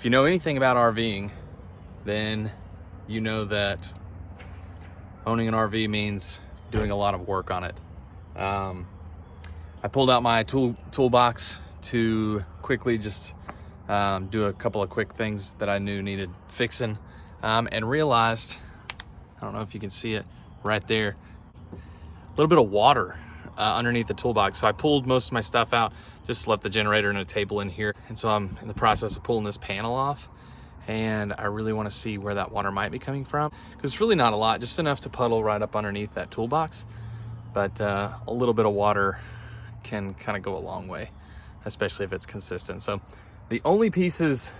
If you know anything about RVing, then you know that owning an RV means doing a lot of work on it. I pulled out my toolbox to quickly just do a couple of quick things that I knew needed fixing, and realized, I don't know if you can see it right there, a little bit of water underneath the toolbox. So I pulled most of my stuff out, just left the generator and a table in here. And so I'm in the process of pulling this panel off, and I really want to see where that water might be coming from, because it's really not a lot, just enough to puddle right up underneath that toolbox. But a little bit of water can kind of go a long way, especially if it's consistent. So the only pieces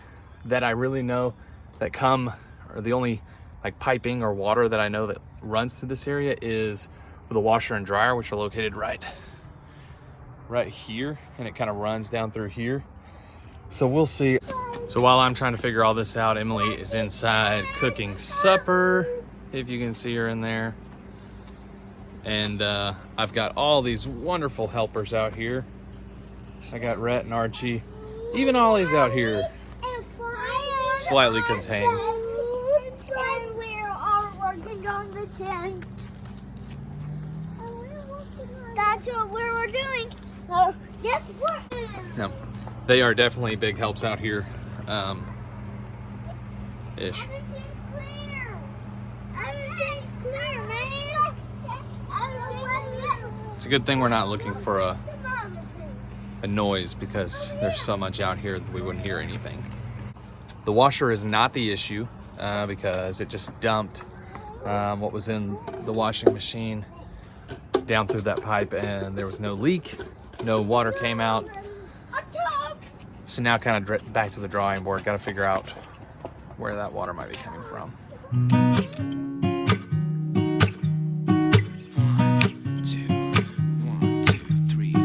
that I really know that come, or the only like piping or water that I know that runs through this area, is for the washer and dryer, which are located right here, and it kind of runs down through here. So we'll see. So while I'm trying to figure all this out, Emily is inside cooking supper, if you can see her in there. And I've got all these wonderful helpers out here. I got Rhett and Archie, even Ollie's out here, slightly contained. And we're all working on the tent. That's what we're doing. So guess what? No, they are definitely big helps out here. Ish. Everything's clear. Everything's clear, man. It's a good thing we're not looking for a noise, because there's so much out here that we wouldn't hear anything. The washer is not the issue, because it just dumped what was in the washing machine down through that pipe, and there was no leak, no water came out. So now kind of back to the drawing board, got to figure out where that water might be coming from. 1, 2, 3.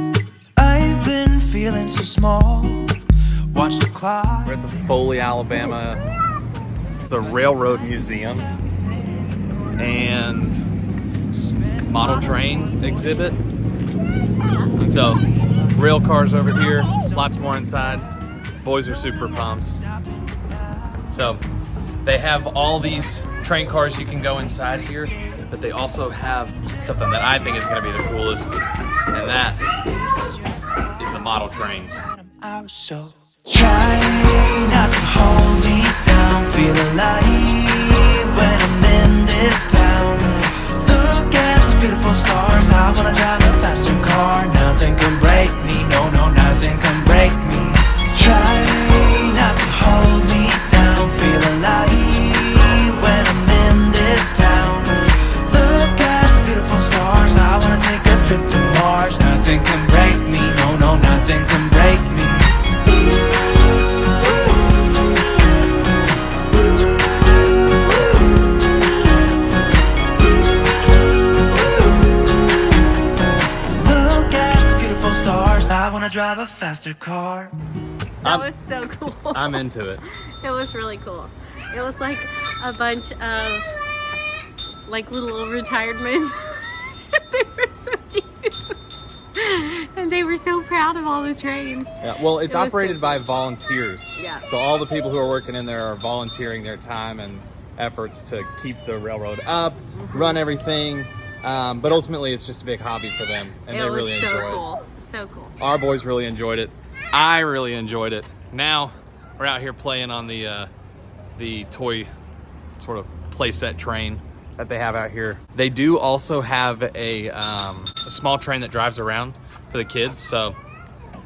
I've been feeling so small. Watch the clock. We're at the Foley, Alabama, the Railroad Museum and model train exhibit. So, rail cars over here, lots more inside. Boys are super pumped. So, they have all these train cars you can go inside here, but they also have something that I think is going to be the coolest, and that is the model trains. So try not to hold me down, feel alive when I'm in this town. Look at those beautiful stars, I wanna drive a faster car. Nothing can break me, no, nothing can break me. Try not to hold me down, feel alive when I'm in this town. Look at those beautiful stars, I wanna take a trip to Mars. Nothing can break me, no, nothing can break me. I wanna drive a faster car. That was so cool. I'm into it. It was really cool. It was like a bunch of like little retired men. They were so cute. And they were so proud of all the trains. Yeah, well, it's operated by volunteers. Yeah. So all the people who are working in there are volunteering their time and efforts to keep the railroad up, run everything. But ultimately, it's just a big hobby for them, and they really enjoy it. So cool. Our boys really enjoyed it. I really enjoyed it. Now we're out here playing on the toy sort of playset train that they have out here. They do also have a small train that drives around for the kids, so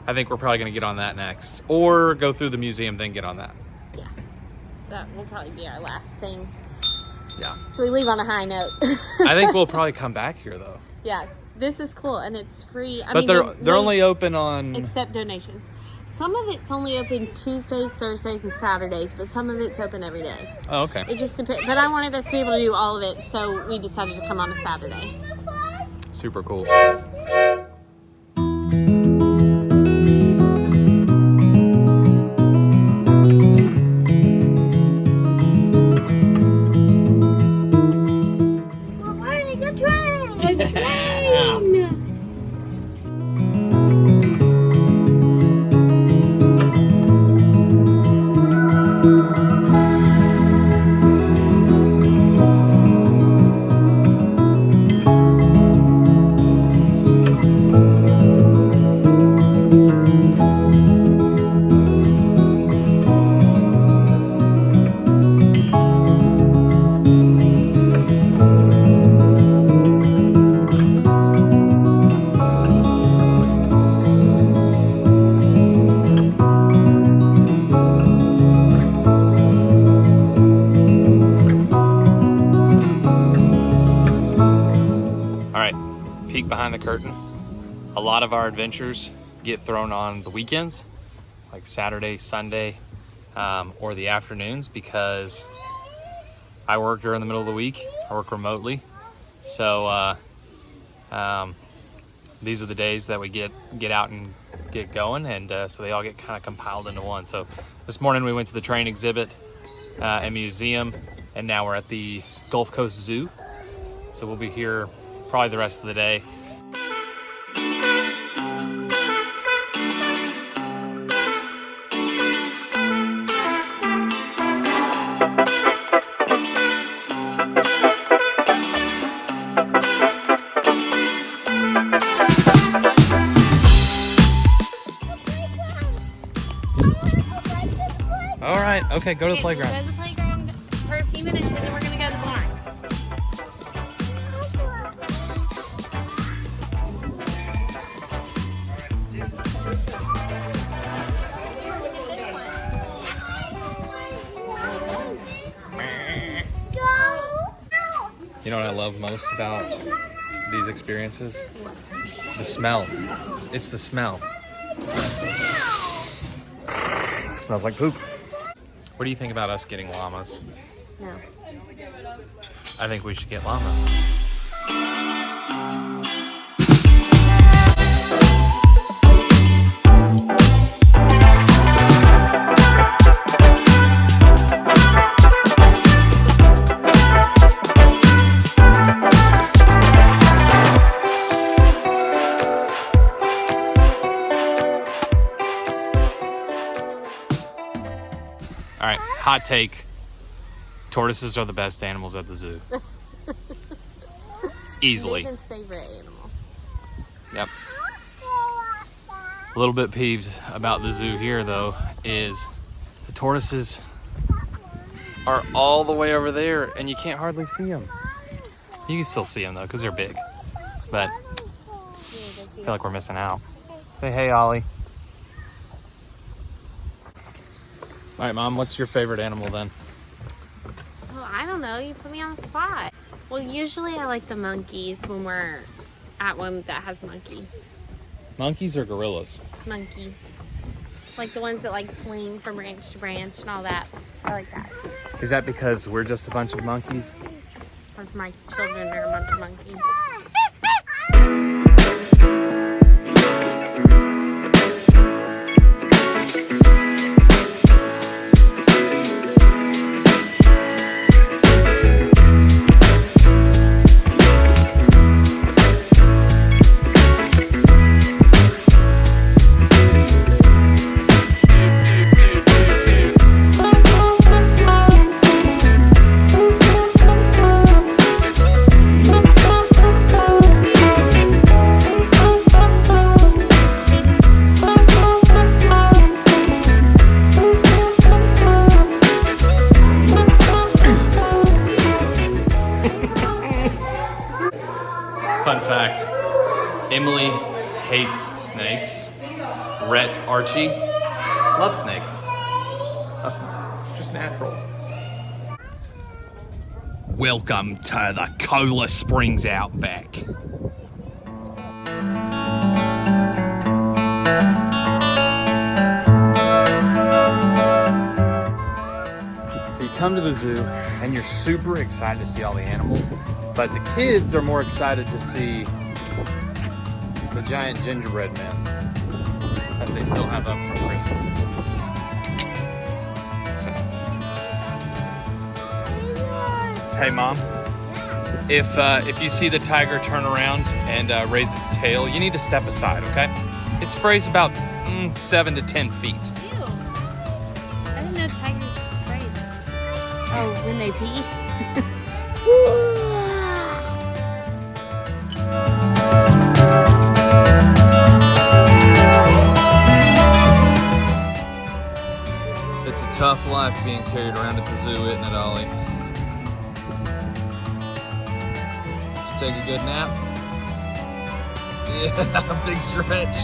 I think we're probably gonna get on that next, or go through the museum then get on that. Yeah, that will probably be our last thing. Yeah. So we leave on a high note. I think we'll probably come back here though. Yeah, this is cool and it's free. But they're only open on... Accept donations. Some of it's only open Tuesdays, Thursdays, and Saturdays, but some of it's open every day. Oh, okay. It just depends. But I wanted us to be able to do all of it, so we decided to come on a Saturday. Super cool. curtain. A lot of our adventures get thrown on the weekends, like Saturday, Sunday, or the afternoons, because I work during the middle of the week. I work remotely. So these are the days that we get out and get going, and so they all get kind of compiled into one. So this morning we went to the train exhibit and museum, and now we're at the Gulf Coast Zoo. So we'll be here probably the rest of the day. All right, okay, go to the playground. We'll go to the playground for a few minutes, and then we're gonna go to the barn. You know what I love most about these experiences? The smell. It's the smell. It smells like poop. What do you think about us getting llamas? No. I think we should get llamas. All right, hot take. Tortoises are the best animals at the zoo. Easily. Nathan's favorite animals. Yep. A little bit peeved about the zoo here, though, is the tortoises are all the way over there, and you can't hardly see them. You can still see them, though, because they're big. But I feel like we're missing out. Say hey, Ollie. All right, Mom, what's your favorite animal then? Oh, I don't know. You put me on the spot. Well, usually I like the monkeys when we're at one that has monkeys. Monkeys or gorillas? Monkeys. Like the ones that like swing from branch to branch and all that. I like that. Is that because we're just a bunch of monkeys? Because my children are a bunch of monkeys. Fun fact, Emily hates snakes. Rhett Archie loves snakes. So, it's just natural. Welcome to the Cola Springs Outback. So you come to the zoo and you're super excited to see all the animals, but the kids are more excited to see the giant gingerbread men that they still have up from Christmas. So. Hey, Mom. If you see the tiger turn around and raise its tail, you need to step aside, okay? It sprays about 7 to 10 feet. Ew. I didn't know tigers spray. Oh, when they pee? It's a tough life being carried around at the zoo, isn't it, Ollie? Did you take a good nap? Yeah, big stretch.